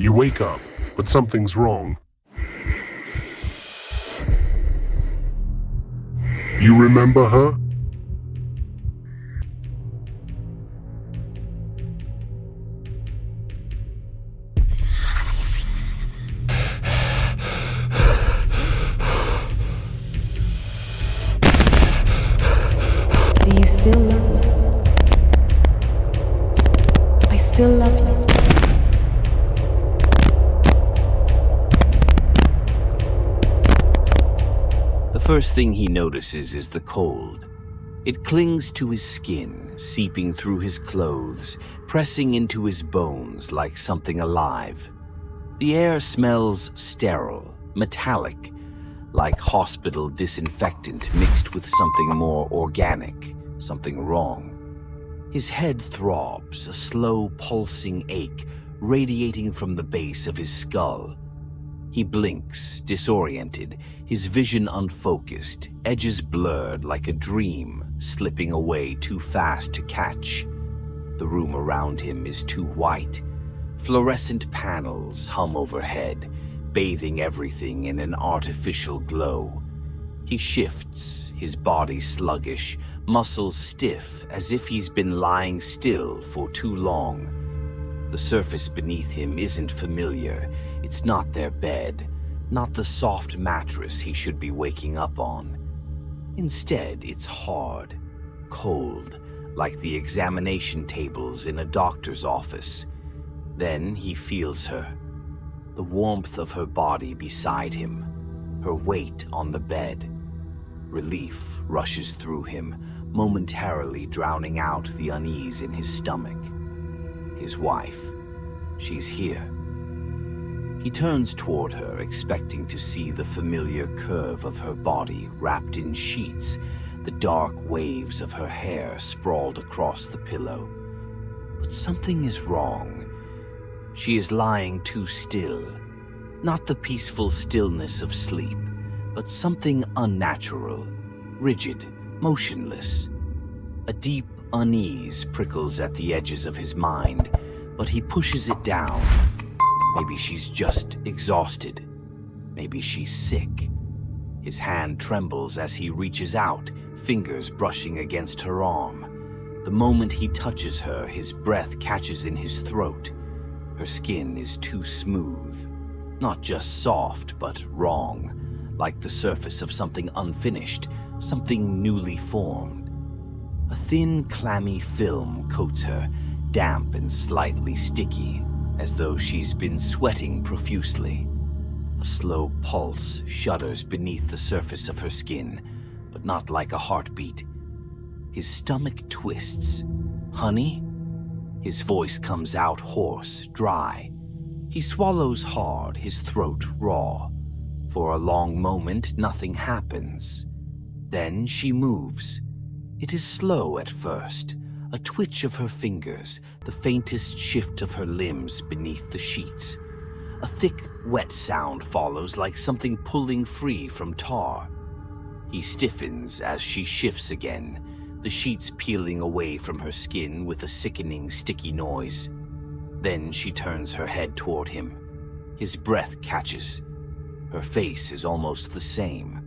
You wake up, but something's wrong. You remember her? Do you still love me? I still love you. The first thing he notices is the cold. It clings to his skin, seeping through his clothes, pressing into his bones like something alive. The air smells sterile, metallic, like hospital disinfectant mixed with something more organic, something wrong. His head throbs, a slow pulsing ache radiating from the base of his skull. He blinks, disoriented, his vision unfocused, edges blurred like a dream, slipping away too fast to catch. The room around him is too white. Fluorescent panels hum overhead, bathing everything in an artificial glow. He shifts, his body sluggish, muscles stiff as if he's been lying still for too long. The surface beneath him isn't familiar. It's not their bed, not the soft mattress he should be waking up on. Instead, it's hard, cold, like the examination tables in a doctor's office. Then he feels her, the warmth of her body beside him, her weight on the bed. Relief rushes through him, momentarily drowning out the unease in his stomach. His wife, she's here. He turns toward her, expecting to see the familiar curve of her body wrapped in sheets, the dark waves of her hair sprawled across the pillow. But something is wrong. She is lying too still. Not the peaceful stillness of sleep, but something unnatural, rigid, motionless. A deep unease prickles at the edges of his mind, but he pushes it down. Maybe she's just exhausted. Maybe she's sick. His hand trembles as he reaches out, fingers brushing against her arm. The moment he touches her, his breath catches in his throat. Her skin is too smooth. Not just soft, but wrong, like the surface of something unfinished, something newly formed. A thin, clammy film coats her, damp and slightly sticky, as though she's been sweating profusely. A slow pulse shudders beneath the surface of her skin, but not like a heartbeat. His stomach twists. "Honey?" His voice comes out hoarse, dry. He swallows hard, his throat raw. For a long moment, nothing happens. Then she moves. It is slow at first, a twitch of her fingers, the faintest shift of her limbs beneath the sheets. A thick, wet sound follows, like something pulling free from tar. He stiffens as she shifts again, the sheets peeling away from her skin with a sickening, sticky noise. Then she turns her head toward him. His breath catches. Her face is almost the same.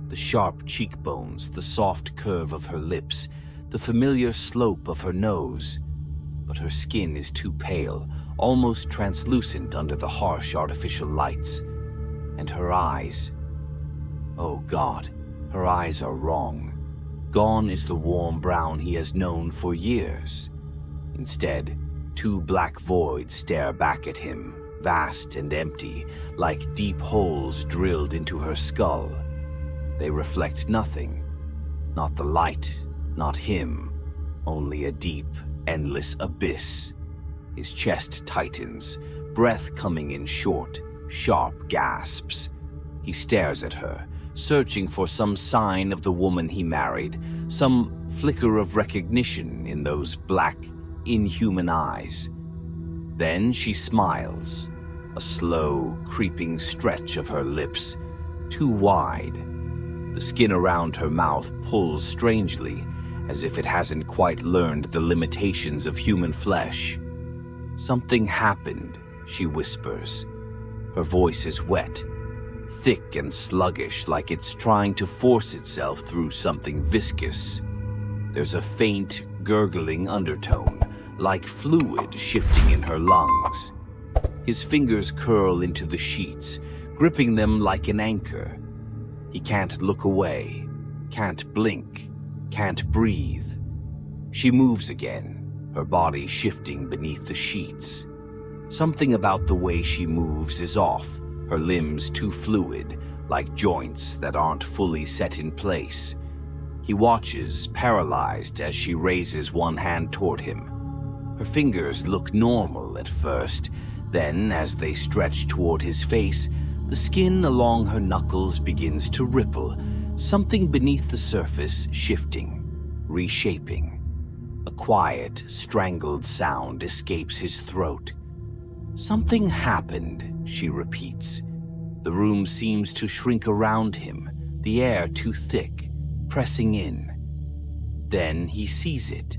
The sharp cheekbones, the soft curve of her lips, the familiar slope of her nose. But her skin is too pale, almost translucent under the harsh artificial lights. And her eyes. Oh God, her eyes are wrong. Gone is the warm brown he has known for years. Instead, two black voids stare back at him, vast and empty, like deep holes drilled into her skull. They reflect nothing. Not the light, not him. Only a deep, endless abyss. His chest tightens, breath coming in short, sharp gasps. He stares at her, searching for some sign of the woman he married, some flicker of recognition in those black, inhuman eyes. Then she smiles, a slow, creeping stretch of her lips, too wide. The skin around her mouth pulls strangely, as if it hasn't quite learned the limitations of human flesh. Something happened, she whispers. Her voice is wet, thick and sluggish, like it's trying to force itself through something viscous. There's a faint, gurgling undertone, like fluid shifting in her lungs. His fingers curl into the sheets, gripping them like an anchor. He can't look away, can't blink, can't breathe. She moves again, her body shifting beneath the sheets. Something about the way she moves is off, her limbs too fluid, like joints that aren't fully set in place. He watches, paralyzed, as she raises one hand toward him. Her fingers look normal at first, then, as they stretch toward his face, the skin along her knuckles begins to ripple, something beneath the surface shifting, reshaping. A quiet, strangled sound escapes his throat. "Something happened," she repeats. The room seems to shrink around him, the air too thick, pressing in. Then he sees it,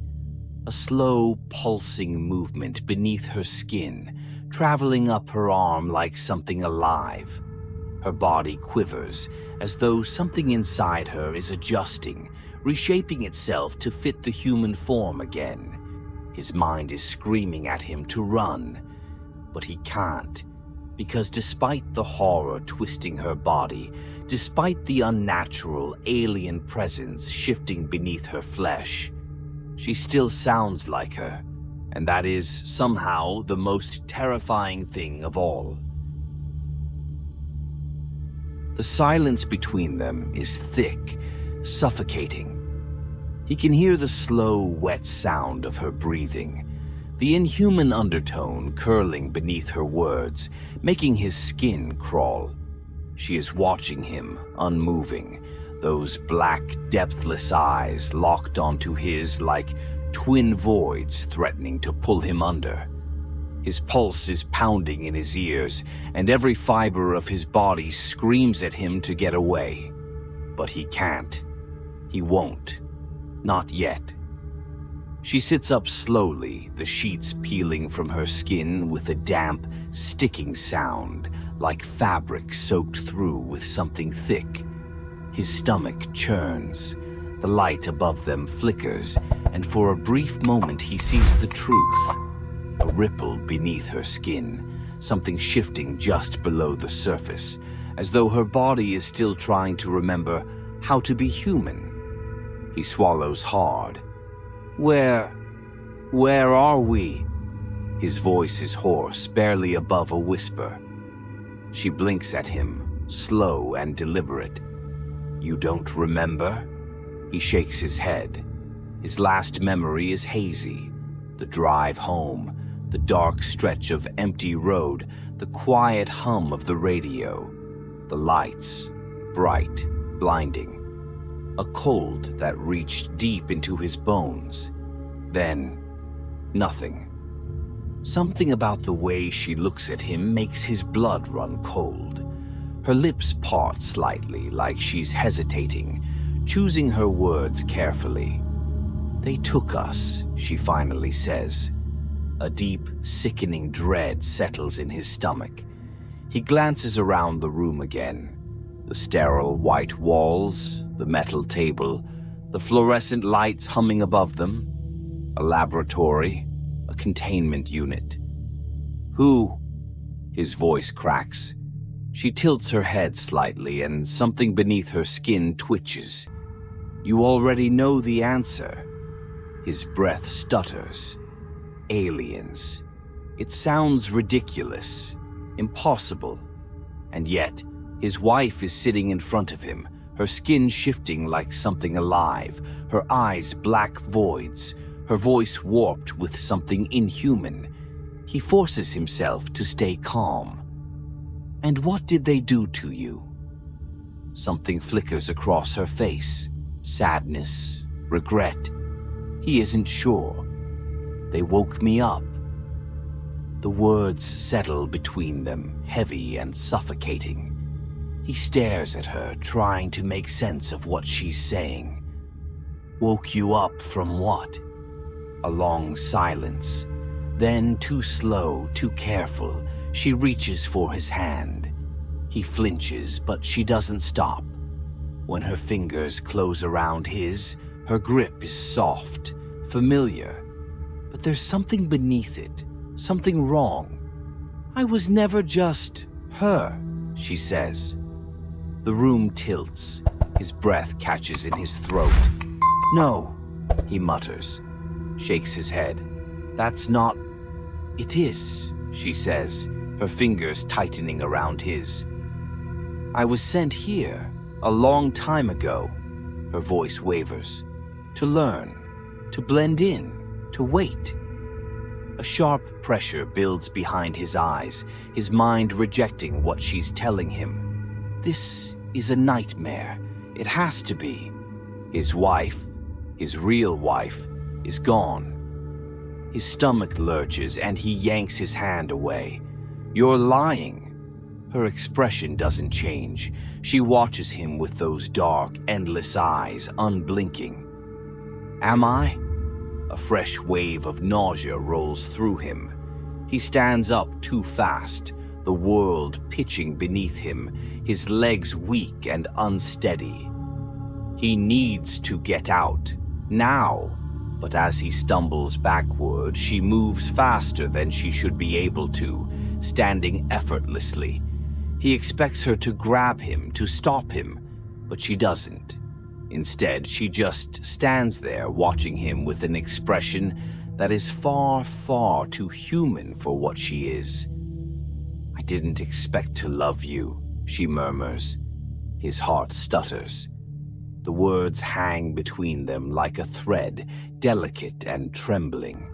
a slow, pulsing movement beneath her skin, traveling up her arm like something alive. Her body quivers, as though something inside her is adjusting, reshaping itself to fit the human form again. His mind is screaming at him to run, but he can't, because despite the horror twisting her body, despite the unnatural, alien presence shifting beneath her flesh, she still sounds like her, and that is somehow the most terrifying thing of all. The silence between them is thick, suffocating. He can hear the slow, wet sound of her breathing, the inhuman undertone curling beneath her words, making his skin crawl. She is watching him, unmoving, those black, depthless eyes locked onto his like twin voids threatening to pull him under. His pulse is pounding in his ears, and every fiber of his body screams at him to get away. But he can't. He won't. Not yet. She sits up slowly, the sheets peeling from her skin with a damp, sticking sound, like fabric soaked through with something thick. His stomach churns. The light above them flickers, and for a brief moment he sees the truth. A ripple beneath her skin, something shifting just below the surface, as though her body is still trying to remember how to be human. He swallows hard. Where are we?" His voice is hoarse, barely above a whisper. She blinks at him, slow and deliberate. "You don't remember?" He shakes his head. His last memory is hazy. The drive home, the dark stretch of empty road, the quiet hum of the radio, the lights, bright, blinding. A cold that reached deep into his bones. Then, nothing. Something about the way she looks at him makes his blood run cold. Her lips part slightly, like she's hesitating, choosing her words carefully. "They took us," she finally says. A deep, sickening dread settles in his stomach. He glances around the room again. The sterile white walls, the metal table, the fluorescent lights humming above them. A laboratory, a containment unit. "Who?" His voice cracks. She tilts her head slightly, and something beneath her skin twitches. "You already know the answer." His breath stutters. Aliens. It sounds ridiculous, impossible. And yet, his wife is sitting in front of him, her skin shifting like something alive, her eyes black voids, her voice warped with something inhuman. He forces himself to stay calm. "And what did they do to you?" Something flickers across her face. Sadness, regret. He isn't sure. "They woke me up." The words settle between them, heavy and suffocating. He stares at her, trying to make sense of what she's saying. "Woke you up from what?" A long silence. Then, too slow, too careful, She reaches for his hand. He flinches, but she doesn't stop. When her fingers close around his, her grip is soft, familiar. But there's something beneath it, something wrong. "I was never just her," she says. The room tilts. His breath catches in his throat. "No," he mutters, shakes his head. "That's not—" "It is," she says, her fingers tightening around his. "I was sent here a long time ago," her voice wavers, "to learn, to blend in, to wait." A sharp pressure builds behind his eyes, his mind rejecting what she's telling him. This is a nightmare. It has to be. His wife, his real wife, is gone. His stomach lurches and he yanks his hand away. "You're lying." Her expression doesn't change. She watches him with those dark, endless eyes, unblinking. "Am I?" A fresh wave of nausea rolls through him. He stands up too fast, the world pitching beneath him, his legs weak and unsteady. He needs to get out, now. But as he stumbles backward, she moves faster than she should be able to, standing effortlessly. He expects her to grab him, to stop him, but she doesn't. Instead, she just stands there watching him with an expression that is far, far too human for what she is. "I didn't expect to love you," she murmurs. His heart stutters. The words hang between them like a thread, delicate and trembling.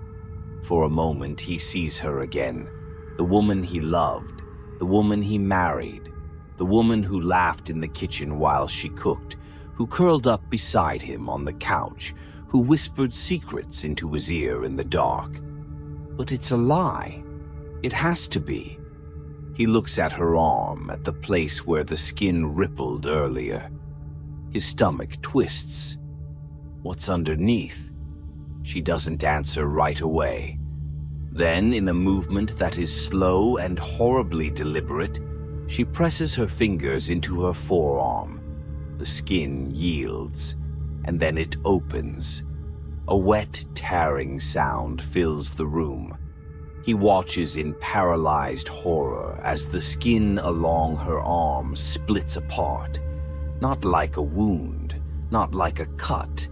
For a moment, he sees her again, the woman he loved, the woman he married, the woman who laughed in the kitchen while she cooked, who curled up beside him on the couch, who whispered secrets into his ear in the dark. But it's a lie. It has to be. He looks at her arm, at the place where the skin rippled earlier. His stomach twists. What's underneath? She doesn't answer right away. Then, in a movement that is slow and horribly deliberate, she presses her fingers into her forearm. The skin yields, and then it opens. A wet, tearing sound fills the room. He watches in paralyzed horror as the skin along her arm splits apart. Not like a wound, not like a cut,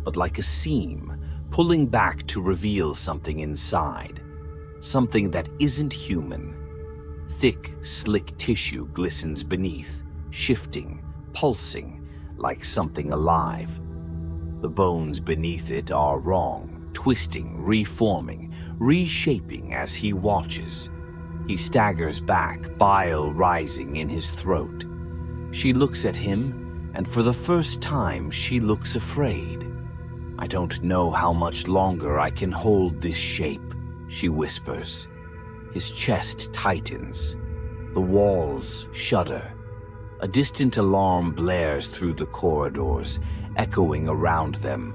but like a seam, pulling back to reveal something inside. Something that isn't human. Thick, slick tissue glistens beneath, shifting, pulsing, like something alive. The bones beneath it are wrong, twisting, reforming, reshaping as he watches. He staggers back, bile rising in his throat. She looks at him, and for the first time she looks afraid. "I don't know how much longer I can hold this shape," she whispers. His chest tightens. The walls shudder. A distant alarm blares through the corridors, echoing around them.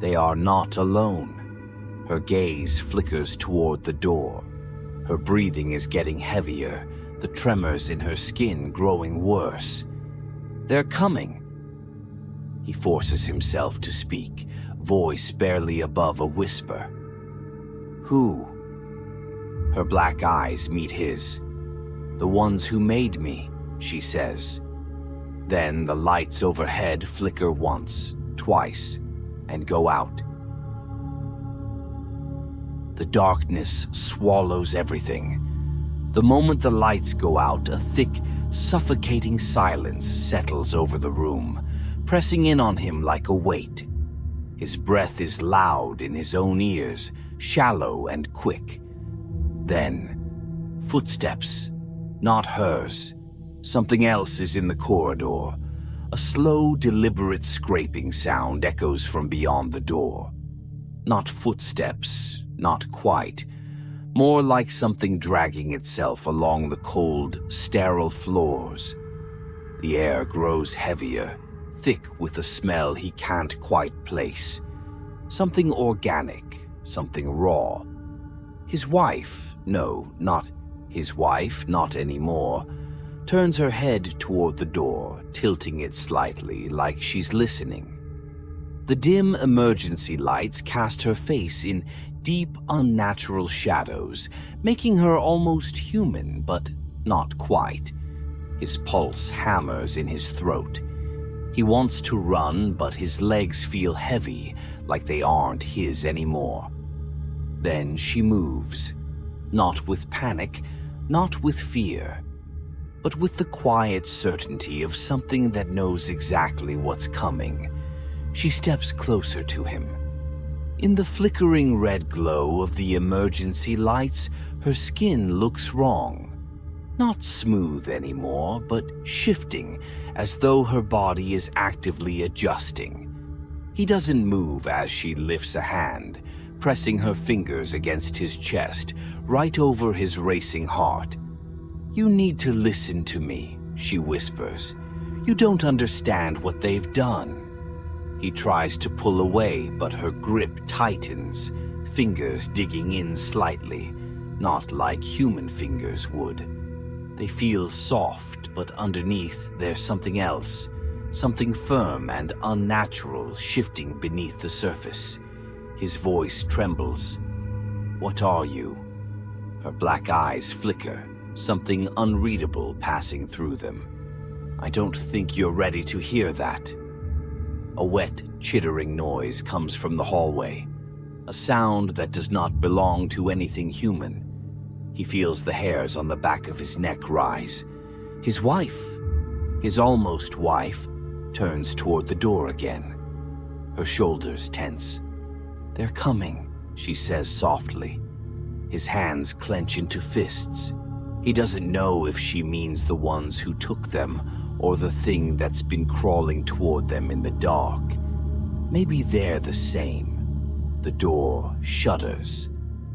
They are not alone. Her gaze flickers toward the door. Her breathing is getting heavier, the tremors in her skin growing worse. "They're coming." He forces himself to speak, voice barely above a whisper. "Who?" Her black eyes meet his. "The ones who made me," she says. Then the lights overhead flicker once, twice, and go out. The darkness swallows everything. The moment the lights go out, a thick, suffocating silence settles over the room, pressing in on him like a weight. His breath is loud in his own ears, shallow and quick. Then, footsteps, not hers. Something else is in the corridor. A slow, deliberate scraping sound echoes from beyond the door. Not footsteps, not quite. More like something dragging itself along the cold, sterile floors. The air grows heavier, thick with a smell he can't quite place. Something organic, something raw. His wife, no, not His wife, not anymore, turns her head toward the door, tilting it slightly like she's listening. The dim emergency lights cast her face in deep, unnatural shadows, making her almost human, but not quite. His pulse hammers in his throat. He wants to run, but his legs feel heavy, like they aren't his anymore. Then she moves, not with panic, not with fear, but with the quiet certainty of something that knows exactly what's coming. She steps closer to him. In the flickering red glow of the emergency lights, her skin looks wrong. Not smooth anymore, but shifting, as though her body is actively adjusting. He doesn't move as she lifts a hand, pressing her fingers against his chest, right over his racing heart. "You need to listen to me," she whispers. "You don't understand what they've done." He tries to pull away, but her grip tightens, fingers digging in slightly, not like human fingers would. They feel soft, but underneath there's something else, something firm and unnatural shifting beneath the surface. His voice trembles. "What are you?" Her black eyes flicker, something unreadable passing through them. "I don't think you're ready to hear that." A wet, chittering noise comes from the hallway, a sound that does not belong to anything human. He feels the hairs on the back of his neck rise. His wife, his almost wife, turns toward the door again. Her shoulders tense. "They're coming," she says softly. His hands clench into fists. He doesn't know if she means the ones who took them or the thing that's been crawling toward them in the dark. Maybe they're the same. The door shudders.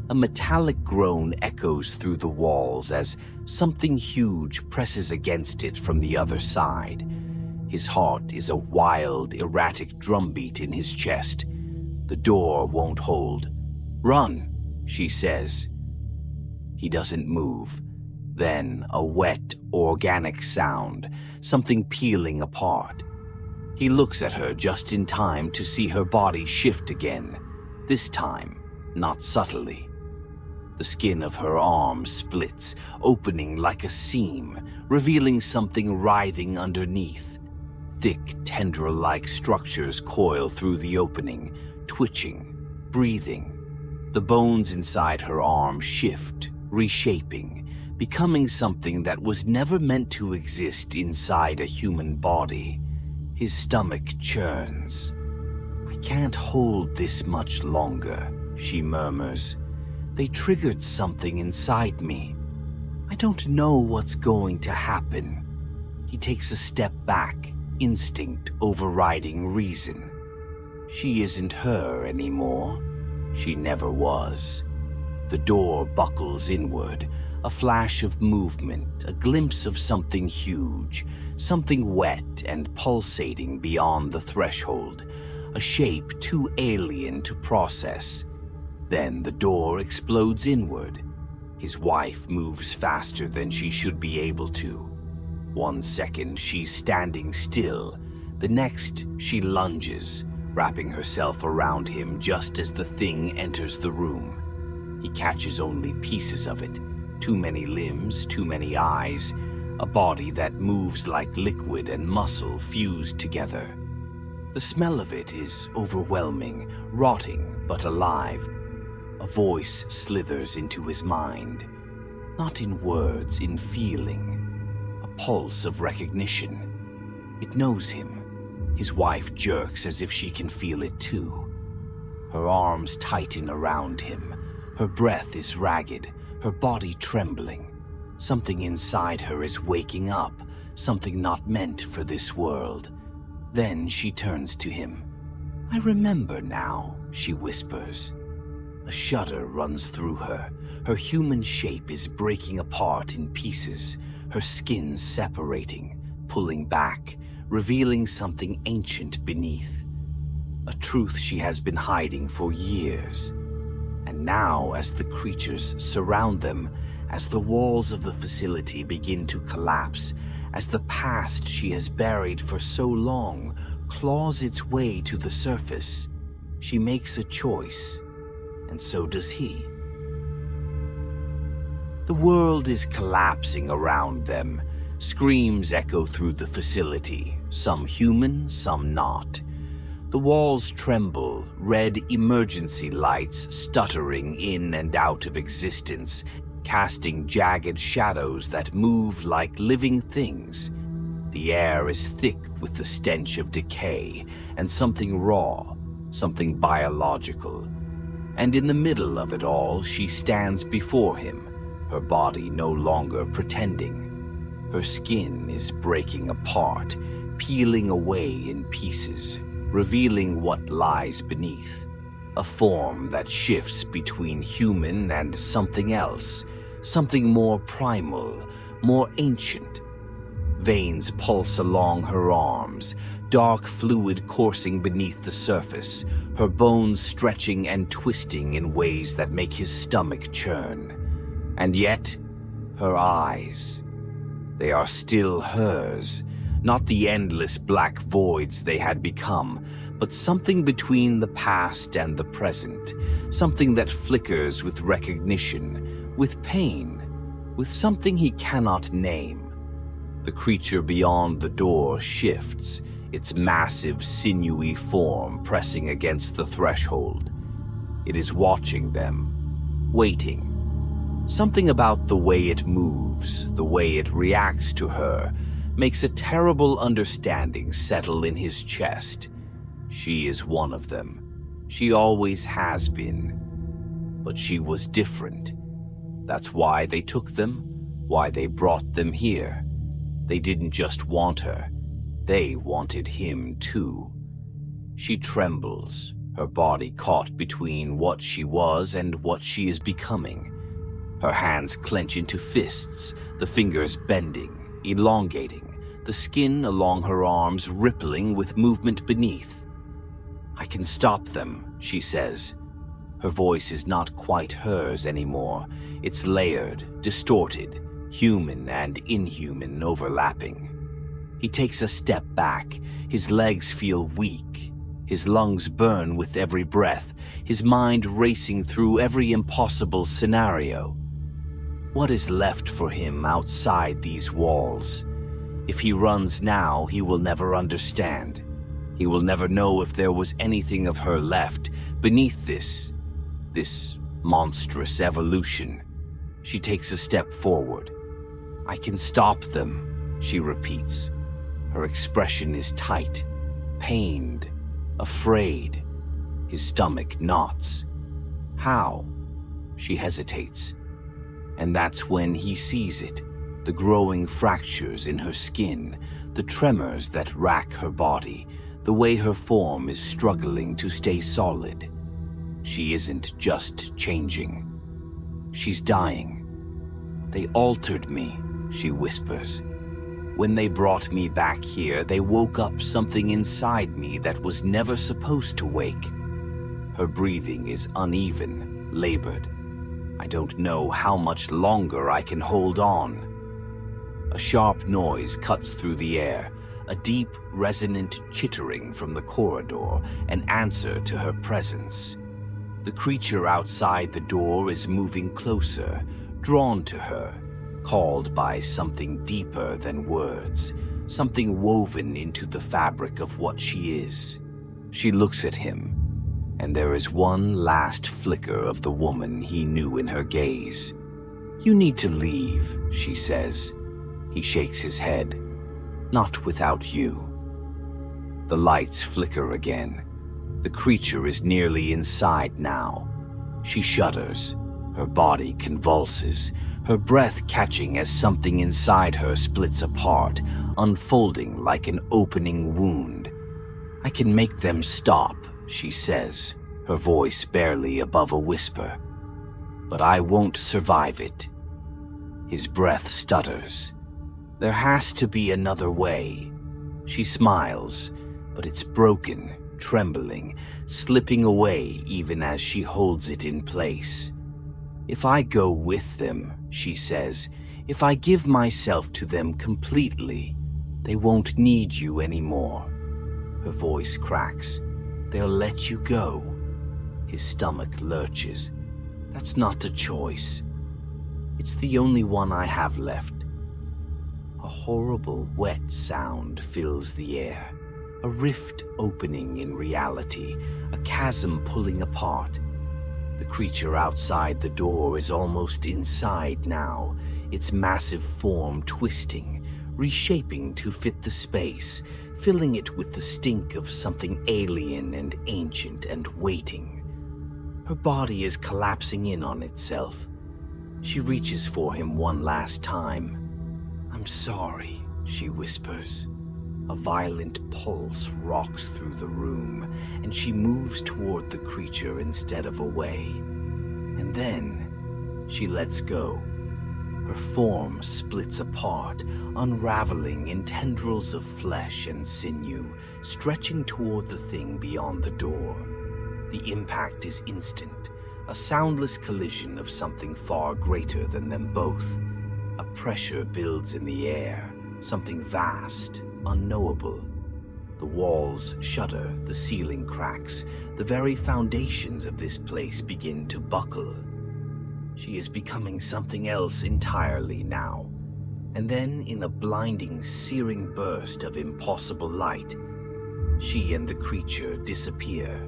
A metallic groan echoes through the walls as something huge presses against it from the other side. His heart is a wild, erratic drumbeat in his chest. The door won't hold. "Run," she says. He doesn't move. Then a wet, organic sound, something peeling apart. He looks at her just in time to see her body shift again, this time not subtly. The skin of her arm splits, opening like a seam, revealing something writhing underneath. Thick, tendril-like structures coil through the opening, twitching, breathing. The bones inside her arm shift, reshaping, becoming something that was never meant to exist inside a human body. His stomach churns. "I can't hold this much longer," she murmurs. "They triggered something inside me. I don't know what's going to happen." He takes a step back, instinct overriding reason. She isn't her anymore. She never was. The door buckles inward, a flash of movement, a glimpse of something huge, something wet and pulsating beyond the threshold, a shape too alien to process. Then the door explodes inward. His wife moves faster than she should be able to. 1 second she's standing still, the next she lunges, wrapping herself around him just as the thing enters the room. He catches only pieces of it. Too many limbs, too many eyes, a body that moves like liquid and muscle fused together. The smell of it is overwhelming, rotting but alive. A voice slithers into his mind, not in words, in feeling, a pulse of recognition. It knows him. His wife jerks as if she can feel it too. Her arms tighten around him. Her breath is ragged, her body trembling. Something inside her is waking up, something not meant for this world. Then she turns to him. "I remember now," she whispers. A shudder runs through her. Her human shape is breaking apart in pieces, her skin separating, pulling back, revealing something ancient beneath. A truth she has been hiding for years. And now, as the creatures surround them, as the walls of the facility begin to collapse, as the past she has buried for so long claws its way to the surface, she makes a choice, and so does he. The world is collapsing around them. Screams echo through the facility, some human, some not. The walls tremble, red emergency lights stuttering in and out of existence, casting jagged shadows that move like living things. The air is thick with the stench of decay and something raw, something biological. And in the middle of it all, she stands before him, her body no longer pretending. Her skin is breaking apart, peeling away in pieces, revealing what lies beneath. A form that shifts between human and something else, something more primal, more ancient. Veins pulse along her arms, dark fluid coursing beneath the surface, her bones stretching and twisting in ways that make his stomach churn. And yet, her eyes, they are still hers, not the endless black voids they had become, but something between the past and the present, something that flickers with recognition, with pain, with something he cannot name. The creature beyond the door shifts, its massive, sinewy form pressing against the threshold. It is watching them, waiting. Something about the way it moves, the way it reacts to her, makes a terrible understanding settle in his chest. She is one of them. She always has been. But she was different. That's why they took them, why they brought them here. They didn't just want her. They wanted him too. She trembles, her body caught between what she was and what she is becoming. Her hands clench into fists, the fingers bending, elongating, the skin along her arms rippling with movement beneath. "I can stop them," she says. Her voice is not quite hers anymore. It's layered, distorted, human and inhuman overlapping. He takes a step back. His legs feel weak. His lungs burn with every breath, his mind racing through every impossible scenario. What is left for him outside these walls? If he runs now, he will never understand. He will never know if there was anything of her left beneath this monstrous evolution. She takes a step forward. "I can stop them," she repeats. Her expression is tight, pained, afraid. His stomach knots. How? She hesitates. And that's when he sees it, the growing fractures in her skin, the tremors that rack her body, the way her form is struggling to stay solid. She isn't just changing. She's dying. "They altered me," she whispers. "When they brought me back here, they woke up something inside me that was never supposed to wake." Her breathing is uneven, labored. "I don't know how much longer I can hold on." A sharp noise cuts through the air, a deep, resonant chittering from the corridor, an answer to her presence. The creature outside the door is moving closer, drawn to her, called by something deeper than words, something woven into the fabric of what she is. She looks at him, and there is one last flicker of the woman he knew in her gaze. "You need to leave," she says. He shakes his head. "Not without you." The lights flicker again. The creature is nearly inside now. She shudders. Her body convulses, her breath catching as something inside her splits apart, unfolding like an opening wound. "I can make them stop," she says, her voice barely above a whisper. "But I won't survive it." His breath stutters. "There has to be another way." She smiles, but it's broken, trembling, slipping away even as she holds it in place. If I go with them, she says, if I give myself to them completely, they won't need you anymore. Her voice cracks. They'll let you go. His stomach lurches. That's not a choice. It's the only one I have left. A horrible, wet sound fills the air. A rift opening in reality, a chasm pulling apart. The creature outside the door is almost inside now, its massive form twisting, reshaping to fit the space, filling it with the stink of something alien and ancient and waiting. Her body is collapsing in on itself. She reaches for him one last time. "I'm sorry," she whispers. A violent pulse rocks through the room, and she moves toward the creature instead of away. And then she lets go. Her form splits apart, unraveling in tendrils of flesh and sinew, stretching toward the thing beyond the door. The impact is instant, a soundless collision of something far greater than them both. A pressure builds in the air, something vast, unknowable. The walls shudder, the ceiling cracks, the very foundations of this place begin to buckle. She is becoming something else entirely now. And then, in a blinding, searing burst of impossible light, she and the creature disappear.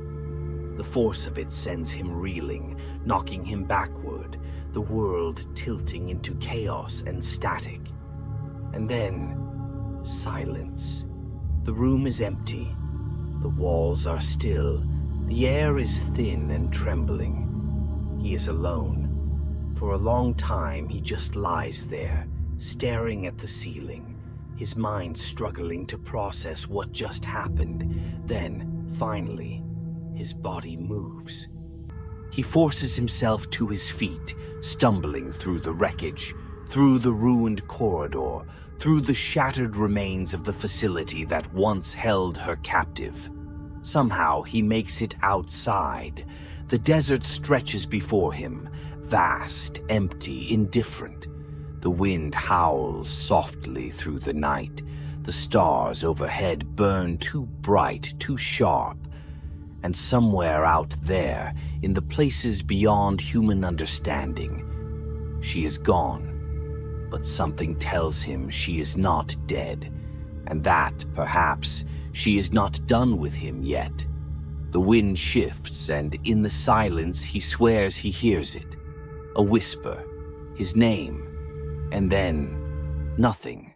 The force of it sends him reeling, knocking him backward, the world tilting into chaos and static. And then, silence. The room is empty. The walls are still. The air is thin and trembling. He is alone. For a long time, he just lies there, staring at the ceiling, his mind struggling to process what just happened. Then, finally, his body moves. He forces himself to his feet, stumbling through the wreckage, through the ruined corridor, through the shattered remains of the facility that once held her captive. Somehow he makes it outside. The desert stretches before him, vast, empty, indifferent. The wind howls softly through the night. The stars overhead burn too bright, too sharp. And somewhere out there, in the places beyond human understanding, she is gone. But something tells him she is not dead, and that, perhaps, she is not done with him yet. The wind shifts, and in the silence he swears he hears it. A whisper, his name, and then nothing.